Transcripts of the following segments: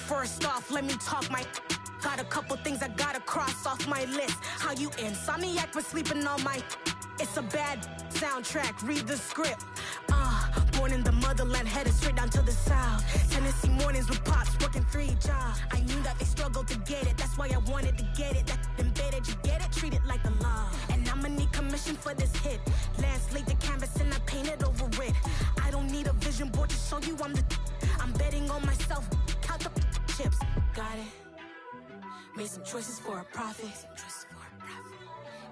First off, let me talk my... Got a couple things I gotta cross off my list. How you insomniac for sleeping on my... It's a bad soundtrack, read the script. Born in the motherland, headed straight down to the south. Tennessee mornings with pops, working 3 jobs. I knew that they struggled to get it, that's why I wanted to get it. That embedded, you get it, treat it like a law. And I'ma need commission for this hit. Lance laid the canvas and I painted over it. I don't need a vision board to show you I'm betting on myself, count the chips. Got it. Made some choices for a profit.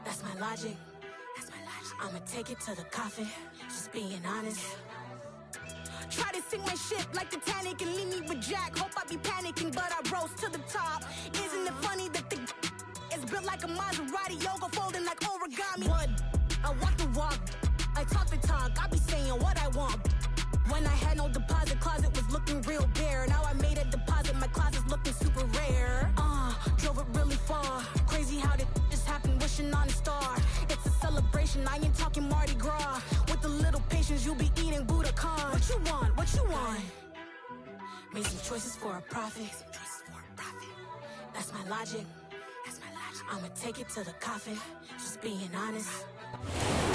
That's my logic. I'ma take it to the coffin, just being honest. Try to sink my ship like Titanic and leave me with Jack. Hope I be panicking, but I rose to the top. Isn't it funny that the is built like a Maserati, yoga folding like origami? What? I walk the walk, I talk the talk, I be saying what I want. When I had no deposit, closet was looking real bare. Now I made a deposit, my closet's looking super rare. Drove it really far. Crazy how did this happen, wishing on a star. It's a celebration, I ain't talking Mardi Gras. With a little patience, you'll be eating Budokan. What you want? What you want? Made some choices for a profit. That's my logic. I'ma take it to the coffin, just being honest.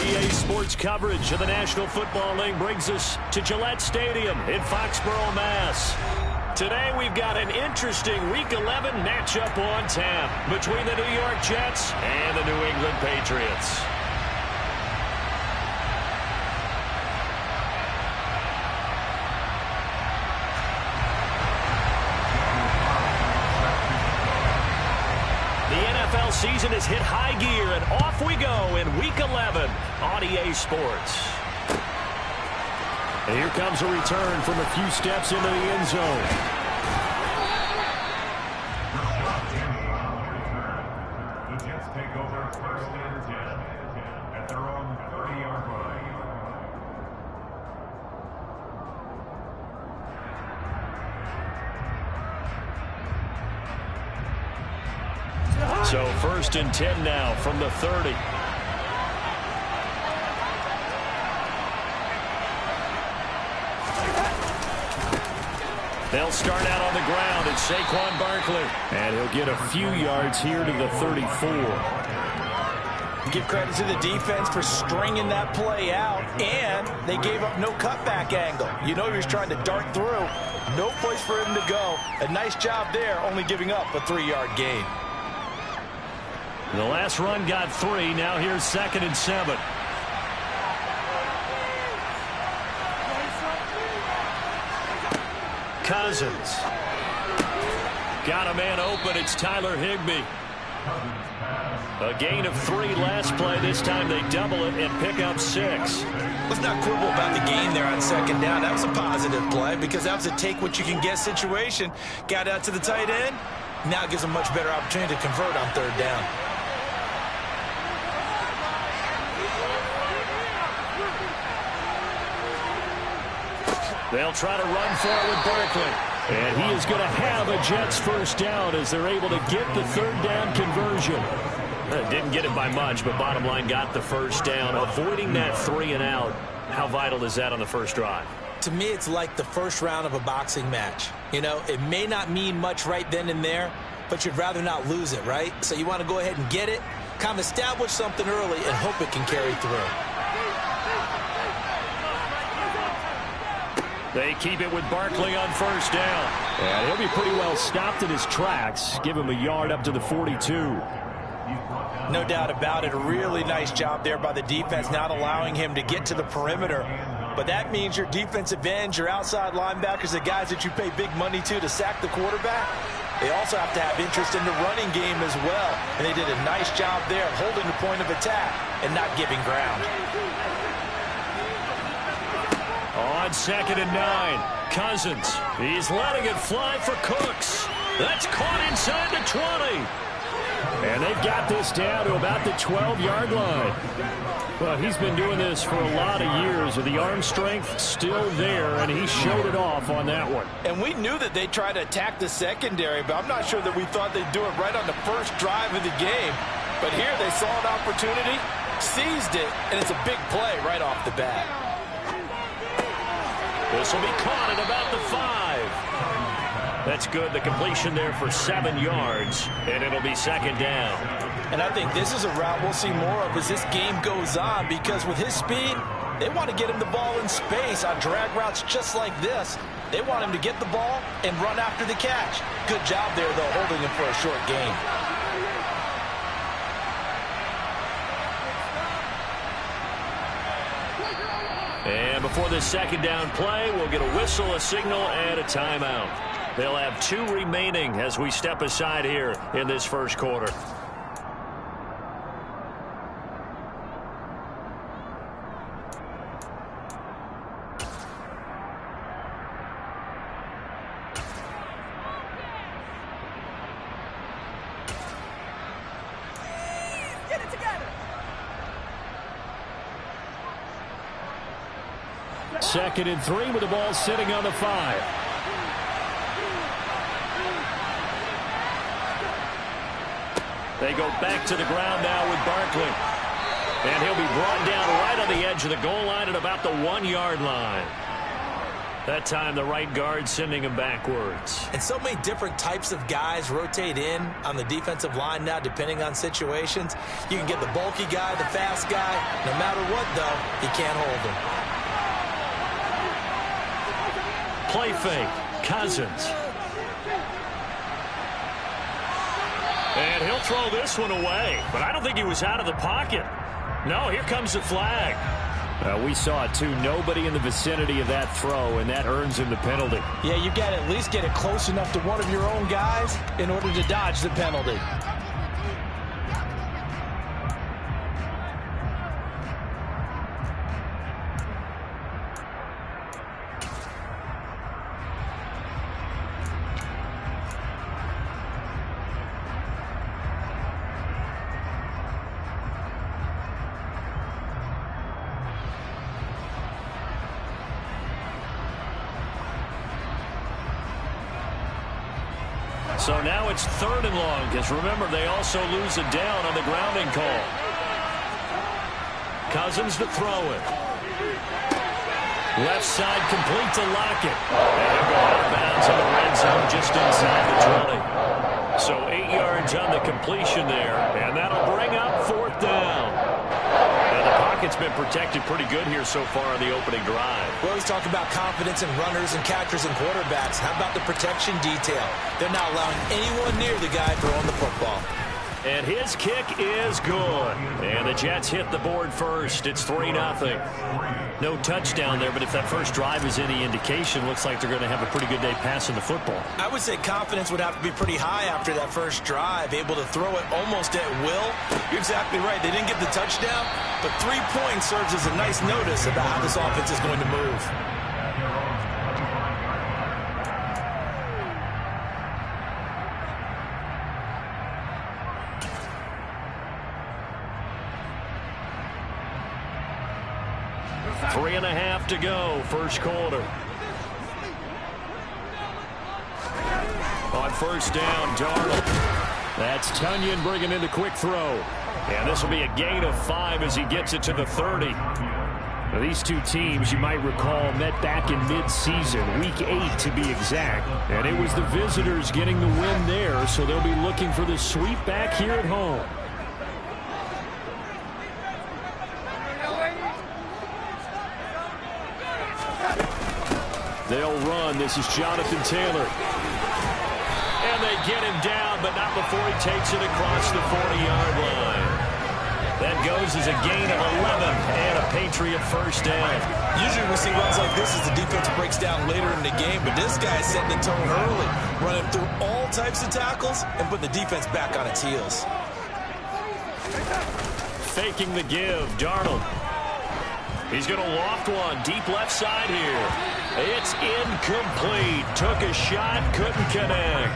EA Sports coverage of the National Football League brings us to Gillette Stadium in Foxborough, Mass. Today we've got an interesting Week 11 matchup on tap between the New York Jets and the New England Patriots. NFL season has hit high gear, and off we go in Week 11 on EA Sports. And here comes a return from a few steps into the end zone. The Jets take over first and 10 at their own 30-yard line. So first and 10 now from the 30. They'll start out on the ground. It's Saquon Barkley. And he'll get a few yards here to the 34. Give credit to the defense for stringing that play out, and they gave up no cutback angle. You know he was trying to dart through. No place for him to go. A nice job there, only giving up a 3-yard gain. The last run got 3. Now here's 2nd and 7. Cousins. Got a man open. It's Tyler Higbee. A gain of 3 last play. This time they double it and pick up 6. Let's not quibble about the gain there on 2nd down. That was a positive play because that was a take-what-you-can-get situation. Got out to the tight end. Now it gives them much better opportunity to convert on 3rd down. They'll try to run for it with Barkley. And he is going to have a Jets first down as they're able to get the 3rd down conversion. Didn't get it by much, but bottom line got the first down. Avoiding that 3 and out. How vital is that on the first drive? To me, it's like the first round of a boxing match. You know, it may not mean much right then and there, but you'd rather not lose it, right? So you want to go ahead and get it, kind of establish something early, and hope it can carry through. They keep it with Barkley on first down. And he'll be pretty well stopped in his tracks. Give him a yard up to the 42. No doubt about it. A really nice job there by the defense, not allowing him to get to the perimeter. But that means your defensive ends, your outside linebackers, the guys that you pay big money to sack the quarterback, they also have to have interest in the running game as well. And they did a nice job there holding the point of attack and not giving ground. On 2nd and 9, Cousins. He's letting it fly for Cooks. That's caught inside the 20. And they've got this down to about the 12-yard line. Well, he's been doing this for a lot of years with the arm strength still there, and he showed it off on that one. And we knew that they'd try to attack the secondary, but I'm not sure that we thought they'd do it right on the first drive of the game. But here they saw an opportunity, seized it, and it's a big play right off the bat. This will be caught at about the 5. That's good. The completion there for 7 yards, and it'll be second down. And I think this is a route we'll see more of as this game goes on, because with his speed, they want to get him the ball in space on drag routes just like this. They want him to get the ball and run after the catch. Good job there, though, holding him for a short gain. And before this second down play, we'll get a whistle, a signal, and a timeout. They'll have 2 remaining as we step aside here in this first quarter. Second and 3 with the ball sitting on the 5. They go back to the ground now with Barkley. And he'll be brought down right on the edge of the goal line at about the 1-yard line. That time the right guard sending him backwards. And so many different types of guys rotate in on the defensive line now, depending on situations. You can get the bulky guy, the fast guy. No matter what, though, he can't hold him. Play fake, Cousins. And he'll throw this one away, but I don't think he was out of the pocket. No, here comes the flag. We saw it too. Nobody in the vicinity of that throw, and that earns him the penalty. Yeah, you got to at least get it close enough to one of your own guys in order to dodge the penalty. So now it's 3rd and long, because remember, they also lose a down on the grounding call. Cousins to throw it. Left side complete to Lockett. And he'll go out of bounds in the red zone just inside the 20. So 8 yards on the completion there, and that'll bring up 4th down. And the pocket's been protected pretty good here so far on the opening drive. We always talk about confidence in runners and catchers and quarterbacks. How about the protection detail? They're not allowing anyone near the guy throwing the football. And his kick is good. And the Jets hit the board first. It's 3-0. No touchdown there, but if that first drive is any indication, looks like they're going to have a pretty good day passing the football. I would say confidence would have to be pretty high after that first drive, able to throw it almost at will. You're exactly right. They didn't get the touchdown, but 3 points serves as a nice notice about how this offense is going to move. Three and a half to go, first quarter. On first down, Darnold. That's Tunyon bringing in the quick throw. And this will be a gain of 5 as he gets it to the 30. Now, these two teams, you might recall, met back in mid-season, week 8 to be exact. And it was the visitors getting the win there, so they'll be looking for the sweep back here at home. They'll run. This is Jonathan Taylor. And they get him down, but not before he takes it across the 40-yard line. That goes as a gain of 11 and a Patriot first down. Usually we see runs like this as the defense breaks down later in the game, but this guy's setting the tone early, running through all types of tackles and putting the defense back on its heels. Faking the give, Darnold. He's going to loft one deep left side here. It's incomplete. Took a shot, couldn't connect.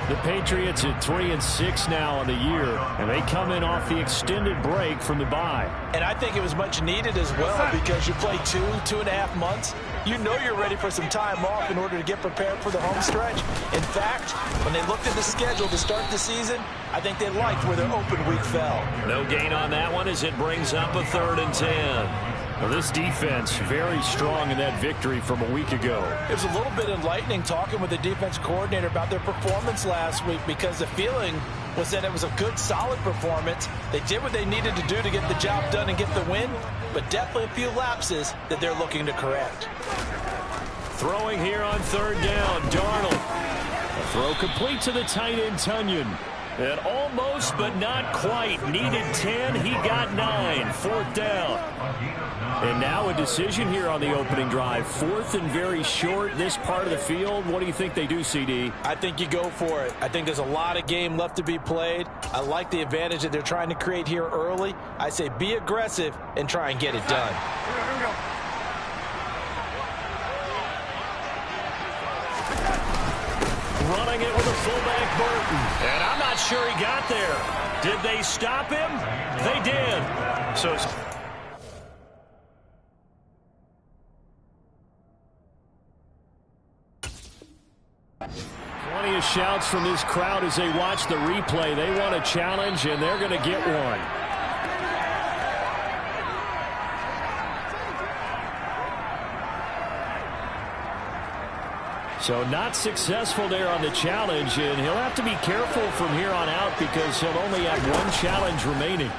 The Patriots at 3-6 now on the year, and they come in off the extended break from the bye. And I think it was much needed as well, because you play 2.5 months. You know you're ready for some time off in order to get prepared for the home stretch. In fact, when they looked at the schedule to start the season, I think they liked where their open week fell. No gain on that one as it brings up a 3rd and 10. Well, this defense very strong in that victory from a week ago. It was a little bit enlightening talking with the defense coordinator about their performance last week, because the feeling was that it was a good, solid performance. They did what they needed to do to get the job done and get the win, but definitely a few lapses that they're looking to correct. Throwing here on third down, Darnold. A throw complete to the tight end, Tunyon. And almost, but not quite. Needed 10. He got 9. Fourth down. And now a decision here on the opening drive. Fourth and very short, this part of the field. What do you think they do, CD? I think you go for it. I think there's a lot of game left to be played. I like the advantage that they're trying to create here early. I say be aggressive and try and get it done. Here we go. Running it with a fullback, Burton. And I'm not sure he got there. Did they stop him? They did. So plenty of shouts from this crowd as they watch the replay. They want a challenge, and they're going to get one. So not successful there on the challenge, and he'll have to be careful from here on out because he'll only have one challenge remaining.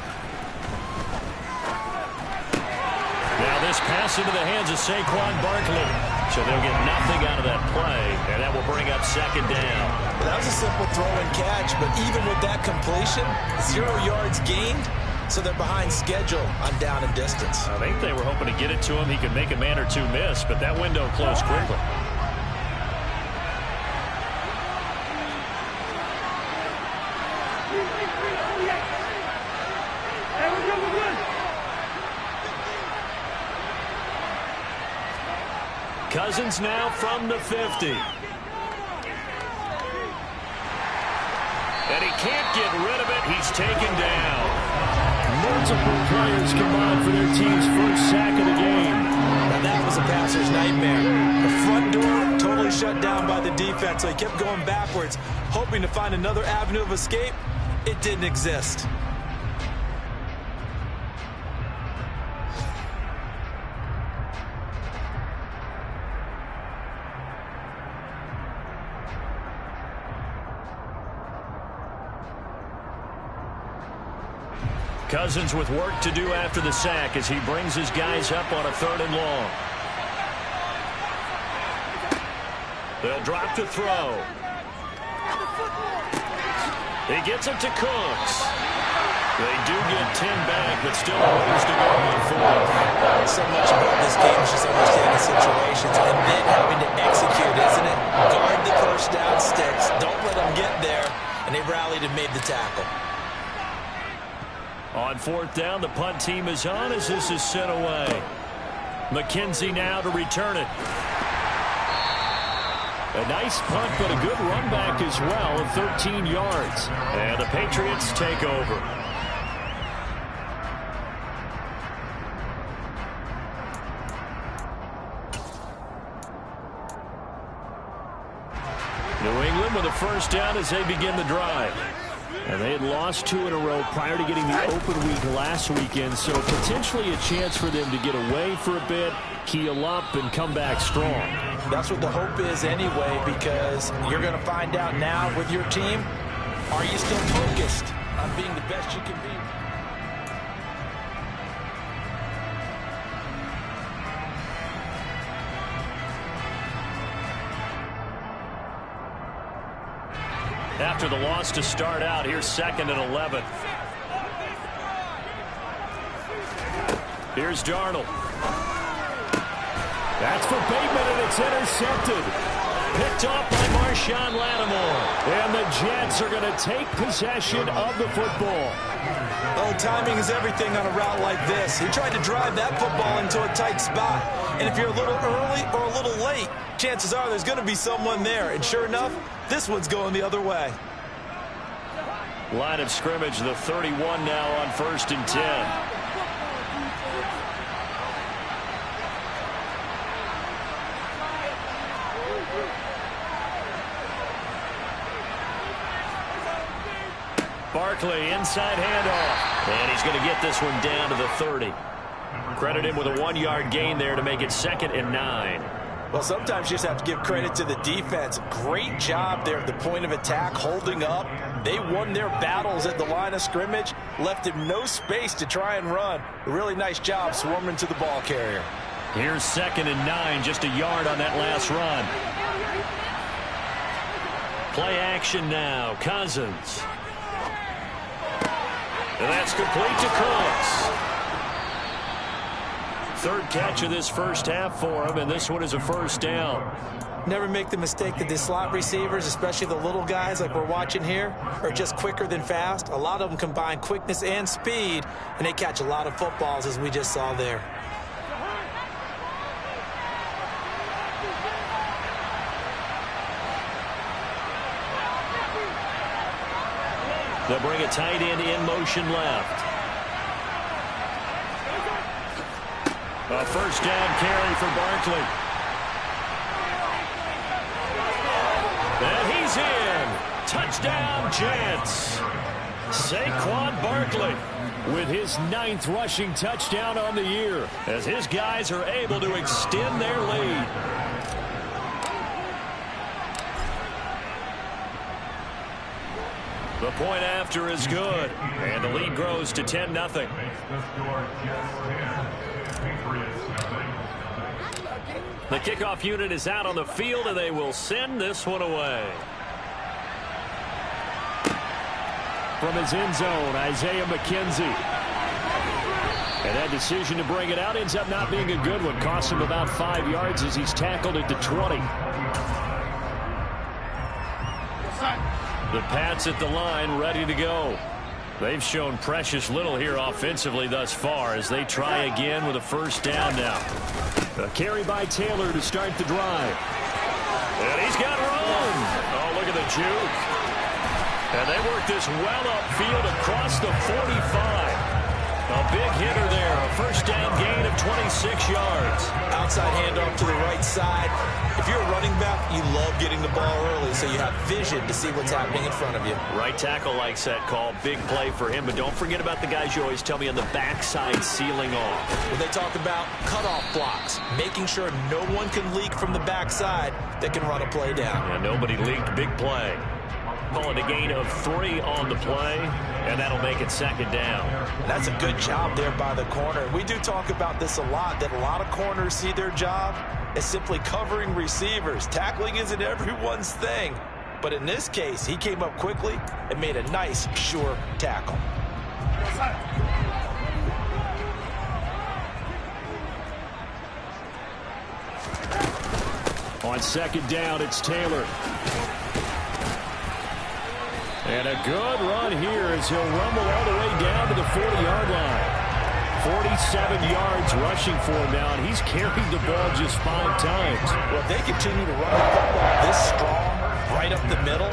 Now this pass into the hands of Saquon Barkley. So they'll get nothing out of that play, and that will bring up second down. That was a simple throw and catch, but even with that completion, 0 yards gained, so they're behind schedule on down and distance. I think they were hoping to get it to him. He could make a man or two miss, but that window closed quickly. Cousins now from the 50. And he can't get rid of it. He's taken down. Multiple players combined for their team's first sack of the game. Now that was a passer's nightmare. The front door totally shut down by the defense, so he kept going backwards, hoping to find another avenue of escape. It didn't exist. Cousins with work to do after the sack as he brings his guys up on a 3rd and long. They'll drop to throw. He gets it to Cooks. They do get 10 back, but still a ways to go on 4th. So much about this game is just understanding situations and then having to execute, isn't it? Guard the first down sticks. Don't let them get there. And they rallied and made the tackle. On 4th down, the punt team is on as this is sent away. McKenzie now to return it. A nice punt, but a good run back as well of 13 yards. And the Patriots take over. New England with a first down as they begin the drive. And they had lost 2 in a row prior to getting the open week last weekend, so potentially a chance for them to get away for a bit, keel up, and come back strong. That's what the hope is anyway, because you're going to find out now with your team, are you still focused on being the best you can be? After the loss to start out, here's 2nd and 11. Here's Darnold. That's for Bateman, and it's intercepted. Picked off by Marshawn Lattimore. And the Jets are going to take possession of the football. Oh, timing is everything on a route like this. He tried to drive that football into a tight spot. And if you're a little early or a little late, chances are there's going to be someone there. And sure enough, this one's going the other way. Line of scrimmage, the 31 now on 1st and 10. Barkley, inside handoff. And he's going to get this one down to the 30. Credit him with a 1-yard gain there to make it 2nd and 9. Well, sometimes you just have to give credit to the defense. Great job there at the point of attack, holding up. They won their battles at the line of scrimmage, left him no space to try and run. A really nice job swarming to the ball carrier. Here's 2nd and 9, just a yard on that last run. Play action now, Cousins. And that's complete to Cooks. 3rd catch of this first half for him, and this one is a 1st down. Never make the mistake that the slot receivers, especially the little guys like we're watching here, are just quicker than fast. A lot of them combine quickness and speed, and they catch a lot of footballs, as we just saw there. They'll bring a tight end in motion left. A 1st down carry for Barkley. And he's in. Touchdown, Jets. Saquon Barkley with his 9th rushing touchdown on the year as his guys are able to extend their lead. The point after is good, and the lead grows to 10-0. The kickoff unit is out on the field, and they will send this one away. From his end zone, Isaiah McKenzie. And that decision to bring it out ends up not being a good one. Costs him about 5 yards as he's tackled at the 20. The Pats at the line, ready to go. They've shown precious little here offensively thus far as they try again with a 1st down now. A carry by Taylor to start the drive. And he's got room. Oh, look at the juke. And they work this well upfield across the 45. A big hitter there. A 1st down gain of 26 yards. Outside handoff to the right side. If you're a running back, you love getting the ball early so you have vision to see what's happening in front of you. Right tackle likes that call. Big play for him. But don't forget about the guys you always tell me on the backside sealing off. When they talk about cutoff blocks, making sure no one can leak from the backside that can run a play down. Yeah, nobody leaked. Big play. Calling a gain of 3 on the play, and that'll make it 2nd down. That's a good job there by the corner. We do talk about this a lot, that a lot of corners see their job as simply covering receivers. Tackling isn't everyone's thing. But in this case, he came up quickly and made a nice, sure tackle. On 2nd down, it's Taylor. And a good run here as he'll rumble all the way down to the 40-yard line. 47 yards rushing for him now, and he's carried the ball just 5 times. Well, if they continue to run the football this strong, right up the middle,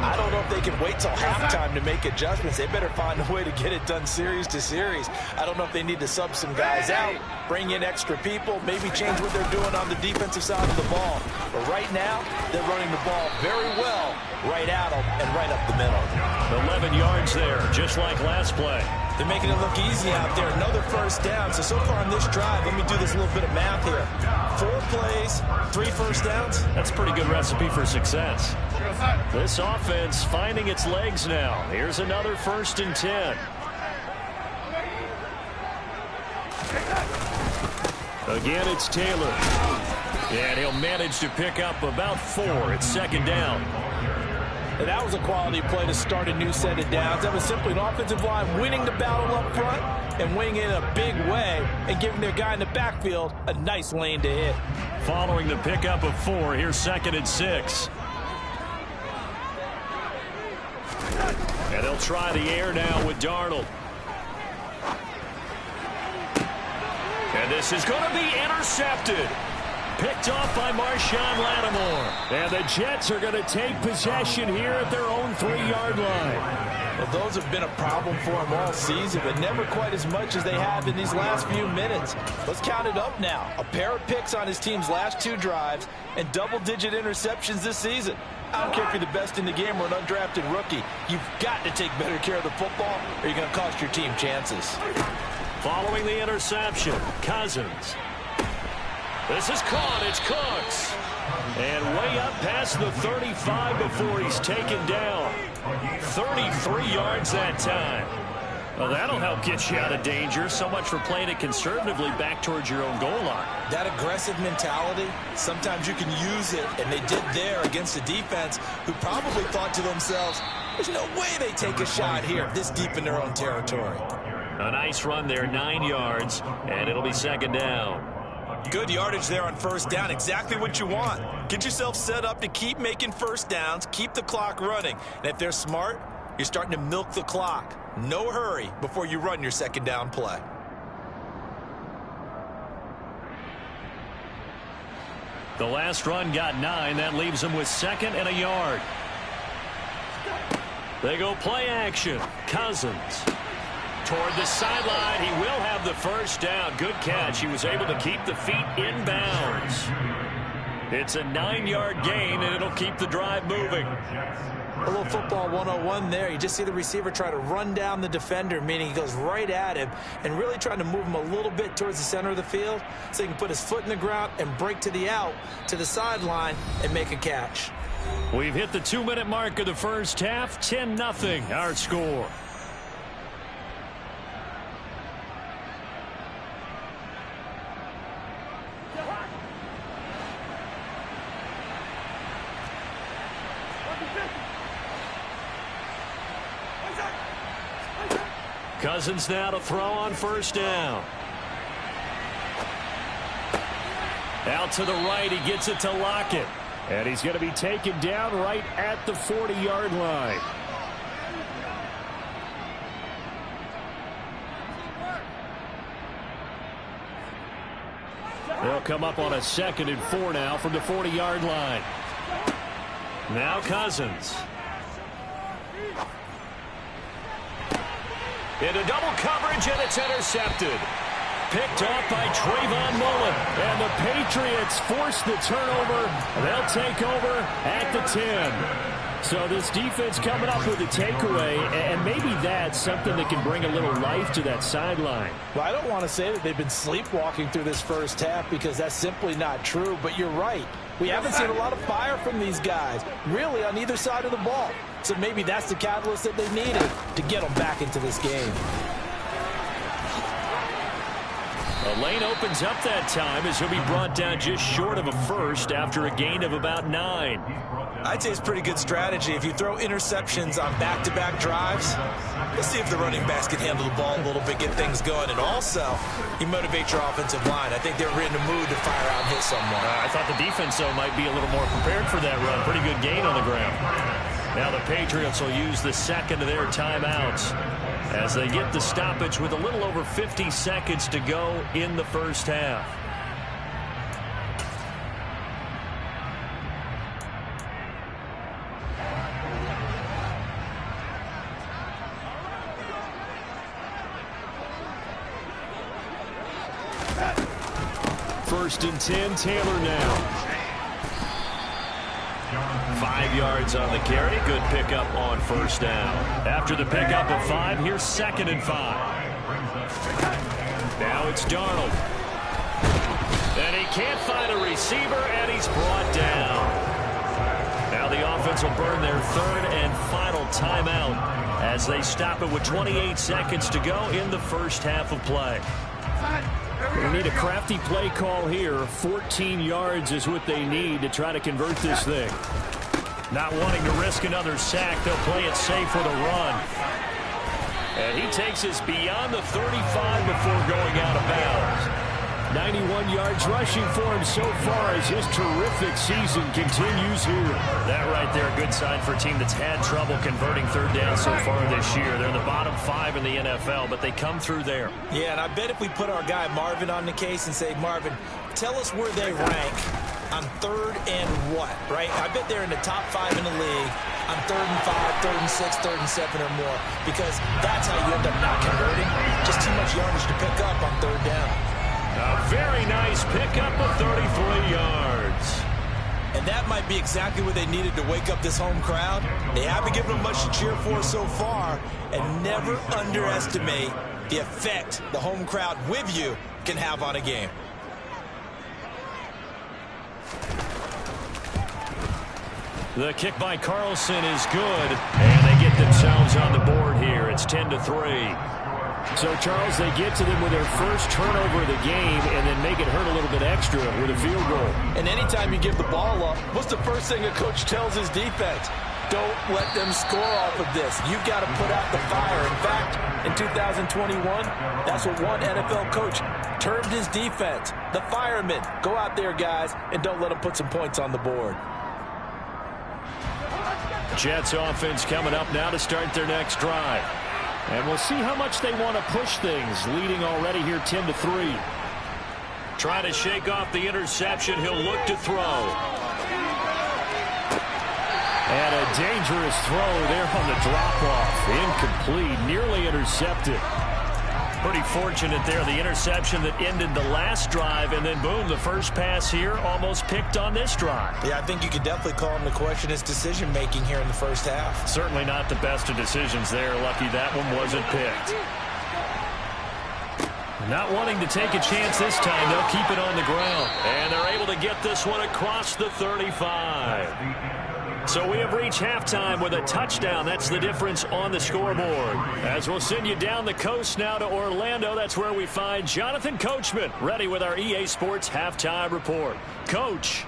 I don't know if they can wait till halftime to make adjustments. They better find a way to get it done series to series. I don't know if they need to sub some guys out, bring in extra people, maybe change what they're doing on the defensive side of the ball. But right now, they're running the ball very well right at them and right up the middle. 11 yards there, just like last play. They're making it look easy out there. Another 1st down. So far on this drive, let me do this little bit of math here. 4 plays, 3 1st downs. That's a pretty good recipe for success. This offense finding its legs now. Here's another 1st and 10. Again, it's Taylor. And he'll manage to pick up about 4. It's 2nd down. And that was a quality play to start a new set of downs. That was simply an offensive line winning the battle up front and winning it in a big way and giving their guy in the backfield a nice lane to hit. Following the pickup of 4, here's 2nd and 6. And they'll try the air now with Darnold. And this is going to be intercepted. Picked off by Marshawn Lattimore. And the Jets are going to take possession here at their own 3-yard line. Well, those have been a problem for them all season, but never quite as much as they have in these last few minutes. Let's count it up now. A pair of picks on his team's last 2 drives and double-digit interceptions this season. I don't care if you're the best in the game or an undrafted rookie. You've got to take better care of the football or you're going to cost your team chances. Following the interception, Cousins. This is caught. It's Cooks. And way up past the 35 before he's taken down. 33 yards that time. Well, that'll help get you out of danger. So much for playing it conservatively back towards your own goal line. That aggressive mentality, sometimes you can use it, and they did there against a defense who probably thought to themselves, there's no way they take a shot here this deep in their own territory. A nice run there, 9 yards, and it'll be second down. Good yardage there on first down, exactly what you want. Get yourself set up to keep making first downs, keep the clock running. And if they're smart, you're starting to milk the clock. No hurry before you run your second down play. The last run got 9. That leaves them with second and a yard. They go play action. Cousins. Toward the sideline. He will have the first down. Good catch. He was able to keep the feet in bounds. It's a 9-yard gain, and it'll keep the drive moving. A little football 101 there. You just see the receiver try to run down the defender, meaning he goes right at him and really trying to move him a little bit towards the center of the field so he can put his foot in the ground and break to the out, to the sideline, and make a catch. We've hit the 2-minute mark of the first half. 10-0 our score. Cousins now to throw on first down. Out to the right, he gets it to Lockett. And he's going to be taken down right at the 40-yard line. They'll come up on a 2nd and 4 now from the 40-yard line. Now Cousins. Into double coverage, and it's intercepted. Picked off by Trayvon Mullen. And the Patriots force the turnover. They'll take over at the 10. So this defense coming up with a takeaway, and maybe that's something that can bring a little life to that sideline. Well, I don't want to say that they've been sleepwalking through this first half because that's simply not true, but you're right. We haven't seen a lot of fire from these guys, really, on either side of the ball. So maybe that's the catalyst that they needed to get them back into this game. The lane opens up that time as he'll be brought down just short of a first after a gain of about 9. I'd say it's pretty good strategy. If you throw interceptions on back-to-back drives, let's see if the running backs can handle the ball a little bit, get things going, and also you motivate your offensive line. I think they're in the mood to fire out and hit someone. I thought the defense, though, might be a little more prepared for that run. Pretty good gain on the ground. Now the Patriots will use the second of their timeouts as they get the stoppage with a little over 50 seconds to go in the first half. First and 10, Taylor now. 5 yards on the carry. Good pickup on first down. After the pickup of 5, here's 2nd and 5. Now it's Darnold. And he can't find a receiver, and he's brought down. Now the offense will burn their 3rd and final timeout as they stop it with 28 seconds to go in the first half of play. They need a crafty play call here. 14 yards is what they need to try to convert this thing. Not wanting to risk another sack, they'll play it safe with a run. And he takes us beyond the 35 before going out of bounds. 91 yards rushing for him so far as his terrific season continues here. That right there, a good sign for a team that's had trouble converting third down so far this year. They're in the bottom 5 in the NFL, but they come through there. Yeah, and I bet if we put our guy Marvin on the case and say, Marvin, tell us where they rank on 3rd and what, right? I bet they're in the top 5 in the league on 3rd and 5, 3rd and 6, 3rd and 7 or more, because that's how you end up not converting. Just too much yardage to pick up on 3rd down. A very nice pickup of 33 yards. And that might be exactly what they needed to wake up this home crowd. They haven't given them much to cheer for so far, and never underestimate the effect the home crowd with you can have on a game. The kick by Carlson is good, and they get themselves on the board here. It's 10-3. So, Charles, they get to them with their first turnover of the game and then make it hurt a little bit extra with a field goal. And anytime you give the ball up, what's the first thing a coach tells his defense? Don't let them score off of this. You've got to put out the fire. In fact, in 2021, that's what one NFL coach termed his defense. The firemen. Go out there, guys, and don't let them put some points on the board. Jets offense coming up now to start their next drive. And we'll see how much they want to push things, leading already here 10-3. Trying to shake off the interception. He'll look to throw. And a dangerous throw there on the drop-off. Incomplete, nearly intercepted. Pretty fortunate there, the interception that ended the last drive, and then boom, the first pass here almost picked on this drive. Yeah, I think you could definitely call him to question his decision-making here in the first half. Certainly not the best of decisions there. Lucky that one wasn't picked. Not wanting to take a chance this time, they'll keep it on the ground. And they're able to get this one across the 35. So we have reached halftime with a touchdown. That's the difference on the scoreboard. As we'll send you down the coast now to Orlando, that's where we find Jonathan Coachman ready with our EA Sports Halftime Report. Coach.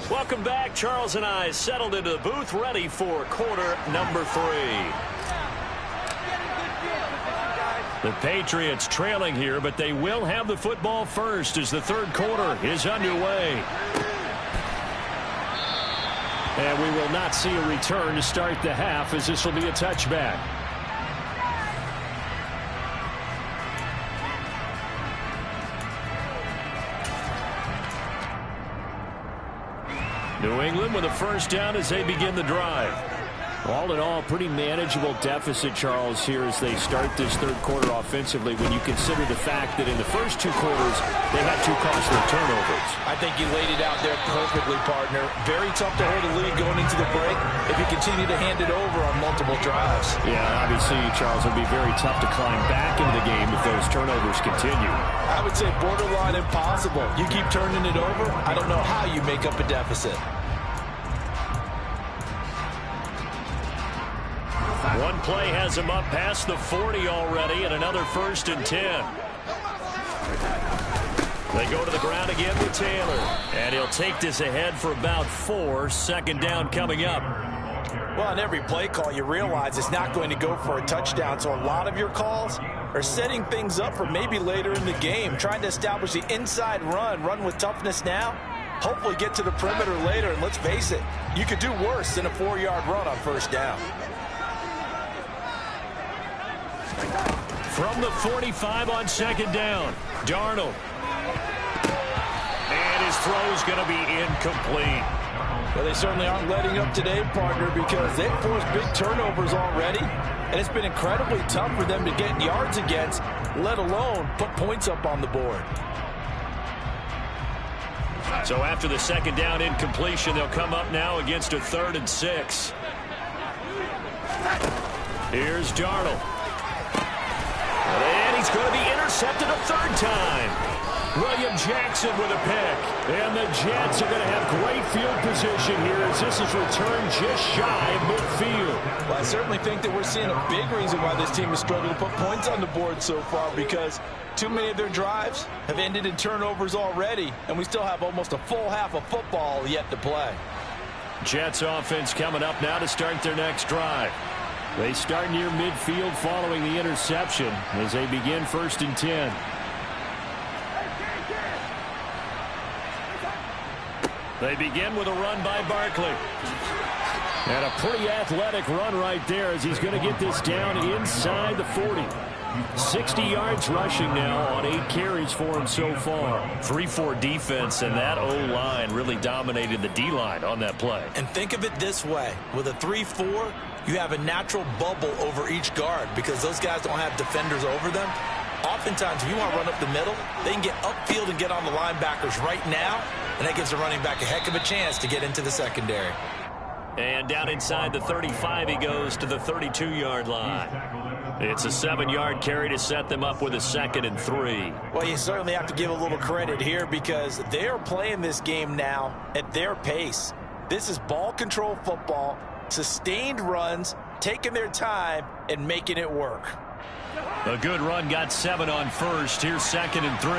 Welcome back. Charles and I settled into the booth, ready for quarter number 3. The Patriots trailing here, but they will have the football first as the third quarter is underway. And we will not see a return to start the half, as this will be a touchback. New England with a first down as they begin the drive. All in all, pretty manageable deficit, Charles, here as they start this third quarter offensively when you consider the fact that in the first 2 quarters, they had 2 costly turnovers. I think you laid it out there perfectly, partner. Very tough to hold a lead going into the break if you continue to hand it over on multiple drives. Yeah, obviously, Charles, it would be very tough to climb back into the game if those turnovers continue. I would say borderline impossible. You keep turning it over, I don't know how you make up a deficit. One play has him up past the 40 already, and another 1st and 10. They go to the ground again with Taylor, and he'll take this ahead for about 4. Second down coming up. Well, on every play call, you realize it's not going to go for a touchdown, so a lot of your calls are setting things up for maybe later in the game, trying to establish the inside run with toughness now, hopefully get to the perimeter later, and let's face it, you could do worse than a 4-yard run on first down. From the 45 on second down, Darnold. And his throw's going to be incomplete. Well, they certainly aren't letting up today, partner, because they've forced big turnovers already, and it's been incredibly tough for them to get yards against, let alone put points up on the board. So after the second down incompletion, they'll come up now against a 3rd and 6. Here's Darnold. And he's going to be intercepted a 3rd time. William Jackson with a pick. And the Jets are going to have great field position here as this is returned just shy of midfield. Well, I certainly think that we're seeing a big reason why this team has struggled to put points on the board so far, because too many of their drives have ended in turnovers already, and we still have almost a full half of football yet to play. Jets offense coming up now to start their next drive. They start near midfield following the interception as they begin 1st and 10. They begin with a run by Barkley. And a pretty athletic run right there as he's going to get this down inside the 40. 60 yards rushing now on 8 carries for him so far. 3-4 defense, and that O-line really dominated the D-line on that play. And think of it this way. With a 3-4, you have a natural bubble over each guard because those guys don't have defenders over them. Oftentimes, if you want to run up the middle, they can get upfield and get on the linebackers right now, and that gives the running back a heck of a chance to get into the secondary. And down inside the 35, he goes to the 32-yard line. It's a 7-yard carry to set them up with a 2nd and 3. Well, you certainly have to give a little credit here because they are playing this game now at their pace. This is ball control football, sustained runs, taking their time, and making it work. A good run got 7 on first. Here's 2nd and 3.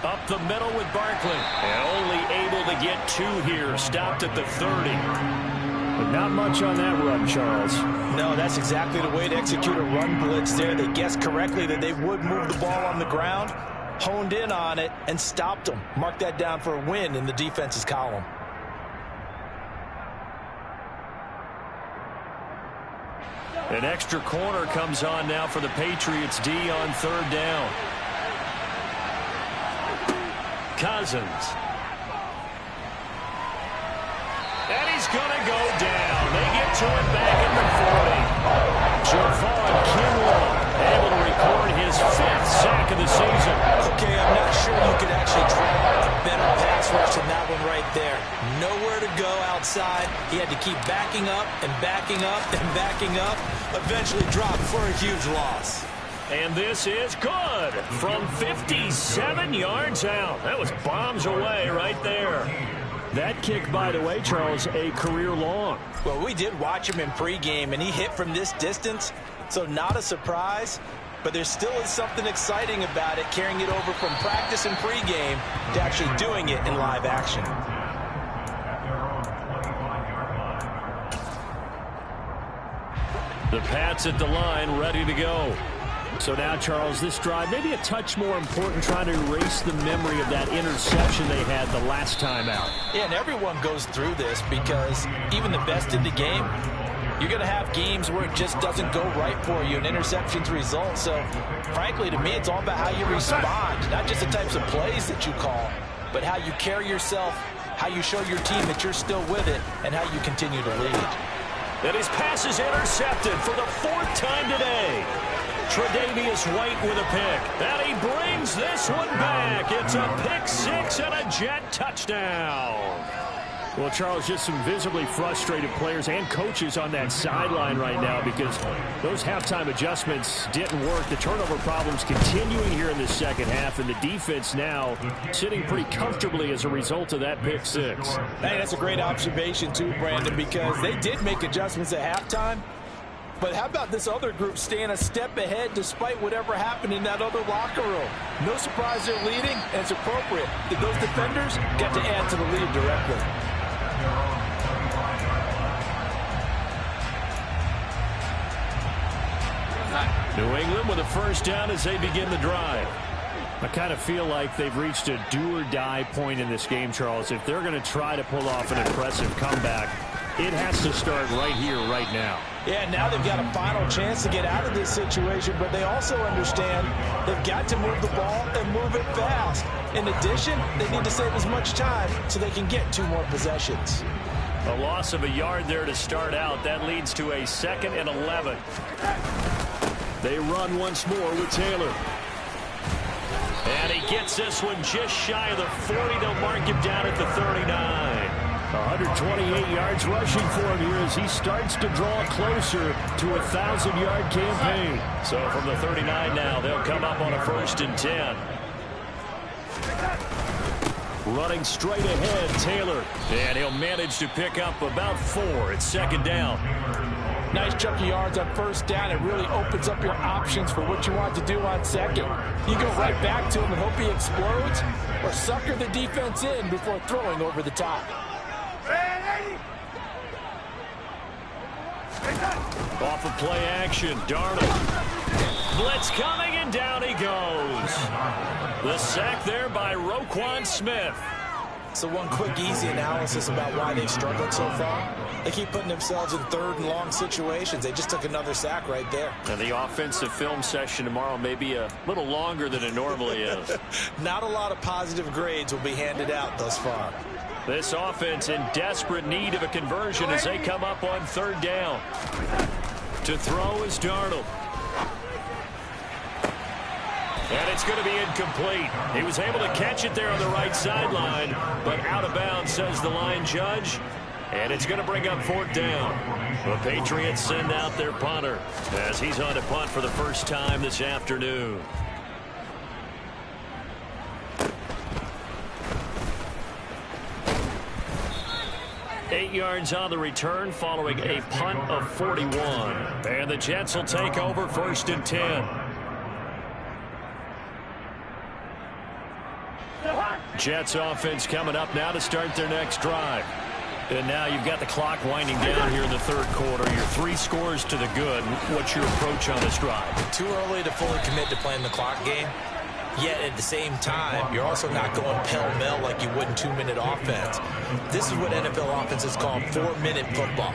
Up the middle with Barkley. And only able to get 2 here. Stopped at the 30. But not much on that run, Charles. No, that's exactly the way to execute a run blitz there. They guessed correctly that they would move the ball on the ground, honed in on it, and stopped them. Mark that down for a win in the defense's column. An extra corner comes on now for the Patriots D on 3rd down. Cousins. And he's going to go down. They get to it back at the 40. Javon Kinlaw able to record his 5th sack of the season. Okay, I'm not sure you could actually draw a better pass rush than that one right there. Nowhere to go outside. He had to keep backing up and backing up and backing up. Eventually dropped for a huge loss. And this is good from 57 yards out. That was bombs away right there. That kick, by the way, Charles, a career long. Well, we did watch him in pregame, and he hit from this distance, so not a surprise. But there still is something exciting about it, carrying it over from practice and pregame to actually doing it in live action. The Pats at the line, ready to go. So now, Charles, this drive, maybe a touch more important, trying to erase the memory of that interception they had the last time out. Yeah, and everyone goes through this because even the best in the game, you're going to have games where it just doesn't go right for you, and interceptions result. So, frankly, to me, it's all about how you respond, not just the types of plays that you call, but how you carry yourself, how you show your team that you're still with it, and how you continue to lead. And his pass is intercepted for the 4th time today. Tre'Davious White with a pick. And he brings this one back. It's a pick 6 and a Jet touchdown. Well, Charles, just some visibly frustrated players and coaches on that sideline right now because those halftime adjustments didn't work. The turnover problems continuing here in the second half, and the defense now sitting pretty comfortably as a result of that pick 6. Hey, that's a great observation too, Brandon, because they did make adjustments at halftime. But how about this other group staying a step ahead despite whatever happened in that other locker room? No surprise they're leading, and it's appropriate that those defenders get to add to the lead directly. New England with a first down as they begin the drive. I kind of feel like they've reached a do-or-die point in this game, Charles. If they're going to try to pull off an impressive comeback, it has to start right here, right now. Yeah, now they've got a final chance to get out of this situation, but they also understand they've got to move the ball and move it fast. In addition, they need to save as much time so they can get 2 more possessions. A loss of a yard there to start out. That leads to a 2nd and 11. They run once more with Taylor. And he gets this one just shy of the 40. They'll mark him down at the 39. 128 yards rushing for him here as he starts to draw closer to a 1,000-yard campaign. So from the 39 now, they'll come up on a 1st and 10. Running straight ahead, Taylor. And he'll manage to pick up about 4. It's 2nd down. Nice chunk of yards on 1st down. It really opens up your options for what you want to do on 2nd. You go right back to him and hope he explodes, or sucker the defense in before throwing over the top. Off of play action, Darnold. Blitz coming, and down he goes. The sack there by Roquan Smith. So one quick, easy analysis about why they've struggled so far. They keep putting themselves in third and long situations. They just took another sack right there. And the offensive film session tomorrow may be a little longer than it normally is. Not a lot of positive grades will be handed out thus far. This offense in desperate need of a conversion as they come up on third down. To throw is Darnold. And it's going to be incomplete. He was able to catch it there on the right sideline, but out of bounds, says the line judge. And it's going to bring up fourth down. The Patriots send out their punter as he's on to punt for the first time this afternoon. Eight yards on the return following a punt of 41. And the Jets will take over first and 10. Jets offense coming up now to start their next drive. And now you've got the clock winding down here in the third quarter. Your 3 scores to the good. What's your approach on this drive? Too early to fully commit to playing the clock game. Yet at the same time, you're also not going pell-mell like you would in 2-minute offense. This is what NFL offenses call 4-minute football.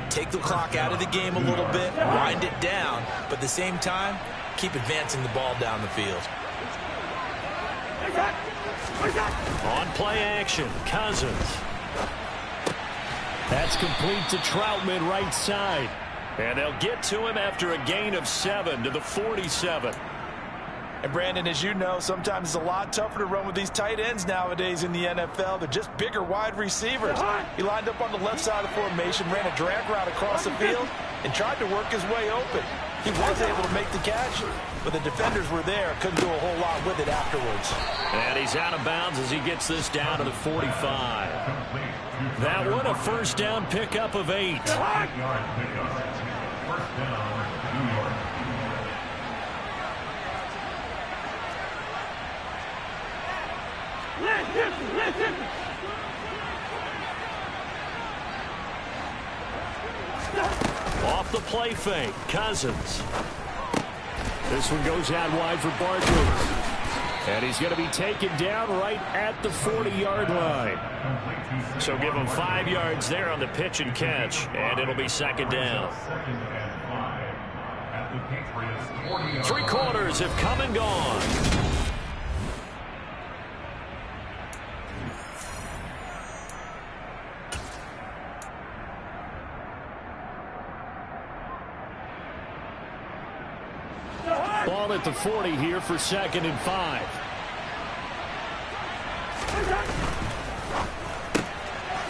Take the clock out of the game a little bit, wind it down, but at the same time, keep advancing the ball down the field. On play action, Cousins. That's complete to Troutman right side. And they'll get to him after a gain of 7 to the 47. And Brandon, as you know, sometimes it's a lot tougher to run with these tight ends nowadays in the NFL. They're just bigger wide receivers. He lined up on the left side of the formation, ran a drag route across the field, and tried to work his way open. He was able to make the catch, but the defenders were there. Couldn't do a whole lot with it afterwards. And he's out of bounds as he gets this down to the 45. That one a first down pickup of 8. First down, New York. Off the play fake, Cousins. This one goes out wide for Barkley. And he's going to be taken down right at the 40-yard line. So give him 5 yards there on the pitch and catch, and it'll be second down. 3 quarters have come and gone. Ball at the 40 here for second and 5.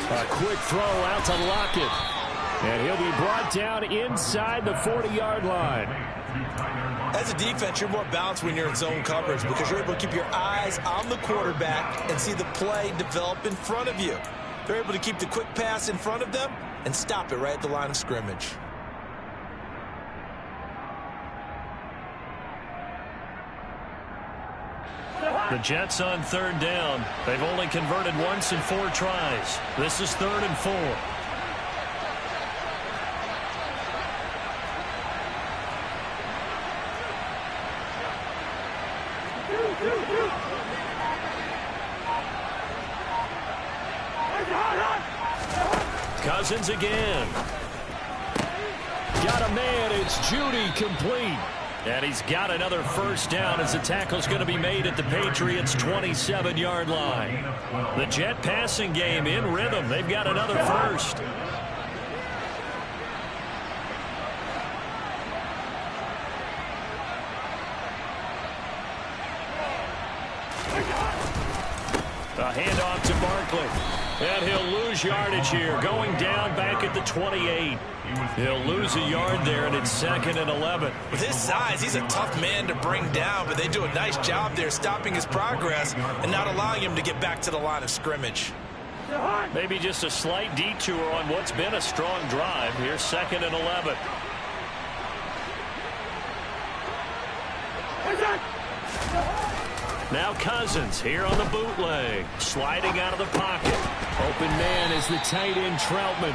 A quick throw out to Lockett. And he'll be brought down inside the 40-yard line. As a defense, you're more balanced when you're in zone coverage because you're able to keep your eyes on the quarterback and see the play develop in front of you. They're able to keep the quick pass in front of them and stop it right at the line of scrimmage. The Jets on third down. They've only converted once in 4 tries. This is 3rd and 4. Cousins again. Got a man. It's Judy complete. And he's got another first down as the tackle's going to be made at the Patriots' 27-yard line. The Jet passing game in rhythm. They've got another first. A handoff to Barkley. And he'll lose yardage here, going down back at the 28. He'll lose a yard there, and it's 2nd and 11. With his size, he's a tough man to bring down, but they do a nice job there stopping his progress and not allowing him to get back to the line of scrimmage. Maybe just a slight detour on what's been a strong drive. Here's 2nd and 11. Now Cousins here on the bootleg. Sliding out of the pocket. Open man is the tight end Troutman.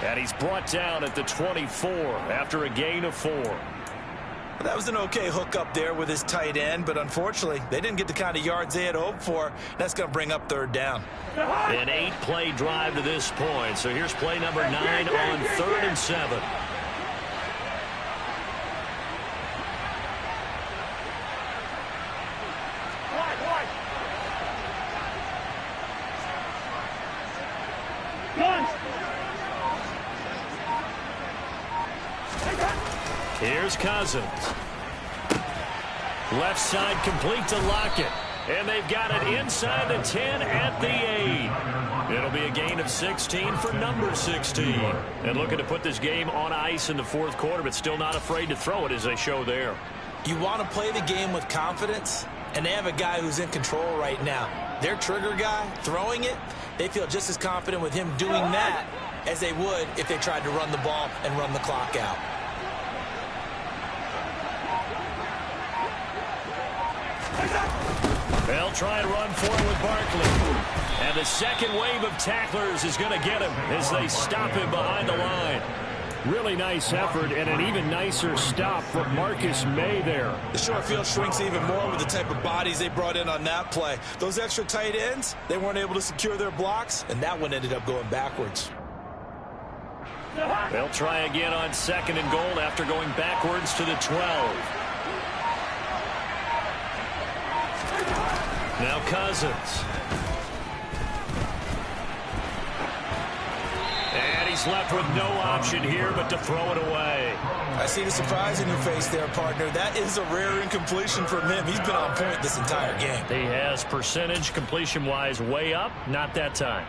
And he's brought down at the 24 after a gain of 4. That was an okay hook up there with his tight end, but unfortunately, they didn't get the kind of yards they had hoped for. That's going to bring up third down. An 8-play drive to this point. So here's play number 9 on 3rd and 7. Here's Cousins. Left side complete to Lockett. And they've got it inside the 10 at the 8. It'll be a gain of 16 for number 16. And looking to put this game on ice in the 4th quarter, but still not afraid to throw it as they show there. You want to play the game with confidence, and they have a guy who's in control right now. Their trigger guy, throwing it, they feel just as confident with him doing that as they would if they tried to run the ball and run the clock out. They'll try and run for it with Barkley. And the second wave of tacklers is going to get him as they stop him behind the line. Really nice effort and an even nicer stop from Marcus May there. The short field shrinks even more with the type of bodies they brought in on that play. Those extra tight ends, they weren't able to secure their blocks, and that one ended up going backwards. They'll try again on 2nd and goal after going backwards to the 12. Now Cousins. And he's left with no option here but to throw it away. I see the surprise in your face there, partner. That is a rare incompletion from him. He's been on point this entire game. He has percentage completion-wise way up. Not that time.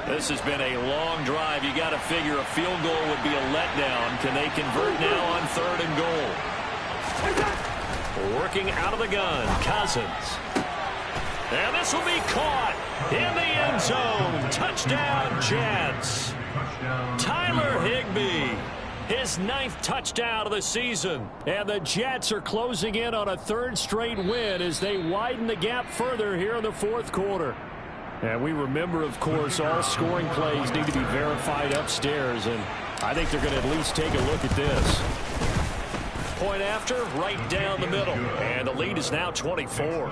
This has been a long drive. You got to figure a field goal would be a letdown. Can they convert now on 3rd and goal? Working out of the gun, Cousins. And this will be caught in the end zone. Touchdown, Jets. Tyler Higbee, his 9th touchdown of the season. And the Jets are closing in on a 3rd straight win as they widen the gap further here in the 4th quarter. And we remember, of course, all scoring plays need to be verified upstairs. And I think they're going to at least take a look at this. Point after, right down the middle. And the lead is now 24.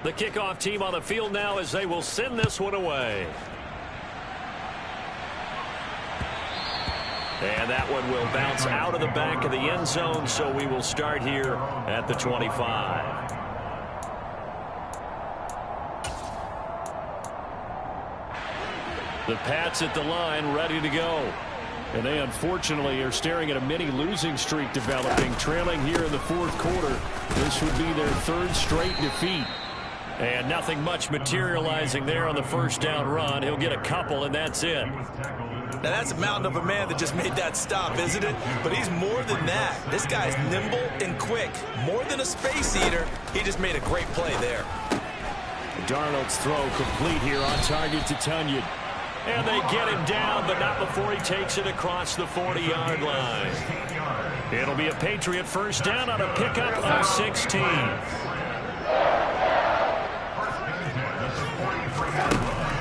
The kickoff team on the field now as they will send this one away. And that one will bounce out of the back of the end zone, so we will start here at the 25. The Pats at the line, ready to go. And they unfortunately are staring at a mini losing streak developing, trailing here in the 4th quarter. This would be their 3rd straight defeat. And nothing much materializing there on the first down run. He'll get a couple, and that's it. Now, that's a mountain of a man that just made that stop, isn't it? But he's more than that. This guy's nimble and quick. More than a space eater, he just made a great play there. Darnold's throw complete here on target to Tunyon. And they get him down, but not before he takes it across the 40-yard line. It'll be a Patriot first down on a pickup of 16.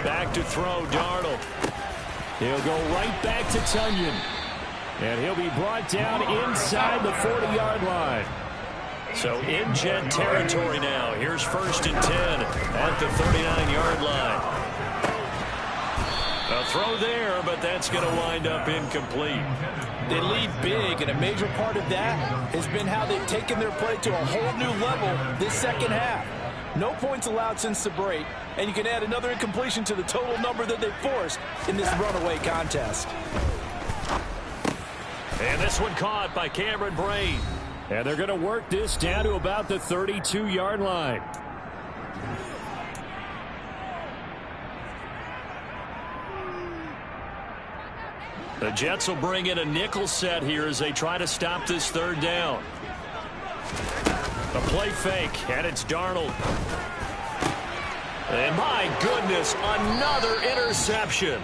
Back to throw, Darnold. He'll go right back to Tunyon. And he'll be brought down inside the 40-yard line. So in Jet territory now. Here's 1st and 10 at the 39-yard line. A throw there, but that's going to wind up incomplete. They lead big, and a major part of that has been how they've taken their play to a whole new level this second half. No points allowed since the break, and you can add another incompletion to the total number that they've forced in this runaway contest. And this one caught by Cameron Brain. And they're going to work this down to about the 32-yard line. The Jets will bring in a nickel set here as they try to stop this 3rd down. A play fake, and it's Darnold. And my goodness, another interception.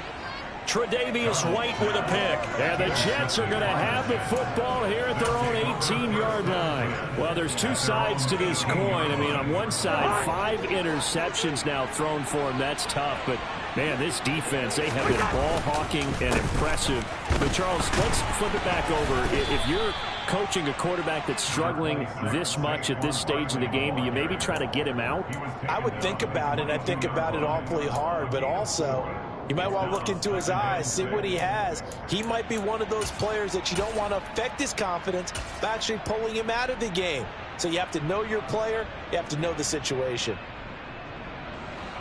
Tre'Davious White with a pick. And the Jets are going to have the football here at their own 18-yard line. Well, there's two sides to this coin. I mean, on one side, 5 interceptions now thrown for him. That's tough. But Man, this defense, they have been ball hawking and impressive. But, Charles, let's flip it back over. If you're coaching a quarterback that's struggling this much at this stage of the game, do you maybe try to get him out? I would think about it. I think about it awfully hard. But also, you might want to look into his eyes, see what he has. He might be one of those players that you don't want to affect his confidence by actually pulling him out of the game. So you have to know your player. You have to know the situation.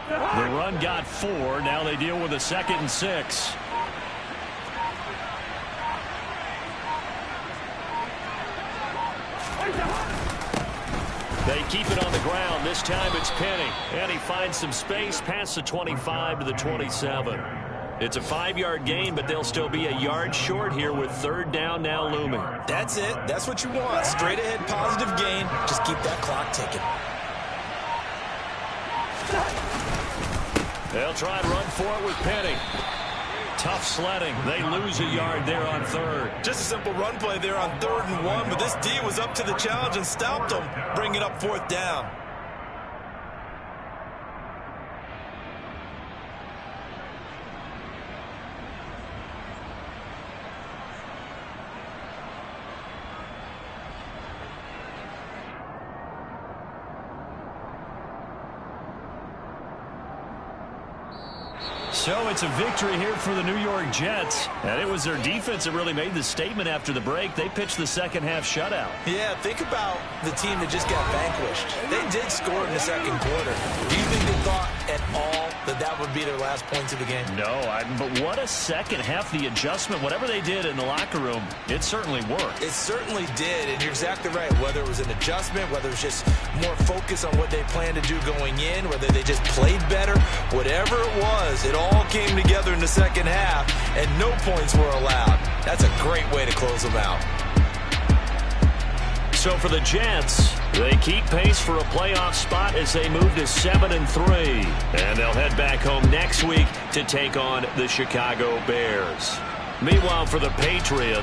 The run got 4. Now they deal with a 2nd and 6. They keep it on the ground. This time it's Penny. And he finds some space past the 25 to the 27. It's a 5-yard gain, but they'll still be a yard short here with 3rd down now looming. That's it. That's what you want. Straight ahead positive gain. Just keep that clock ticking. They'll try and run for it with Penny. Tough sledding. They lose a yard there on 3rd. Just a simple run play there on 3rd and 1, but this D was up to the challenge and stopped them, bringing up 4th down. So it's a victory here for the New York Jets. And it was their defense that really made the statement after the break. They pitched the second-half shutout. Yeah, think about the team that just got vanquished. They did score in the 2nd quarter. Do you think they thought at all that that would be their last points of the game? No, but what a second half. The adjustment, whatever they did in the locker room, it certainly worked. It certainly did, and you're exactly right. Whether it was an adjustment, whether it was just more focus on what they planned to do going in, whether they just played better, whatever it was, it all came together in the 2nd half, and no points were allowed. That's a great way to close them out. So for the Jets, they keep pace for a playoff spot as they move to 7-3. And they'll head back home next week to take on the Chicago Bears. Meanwhile, for the Patriots,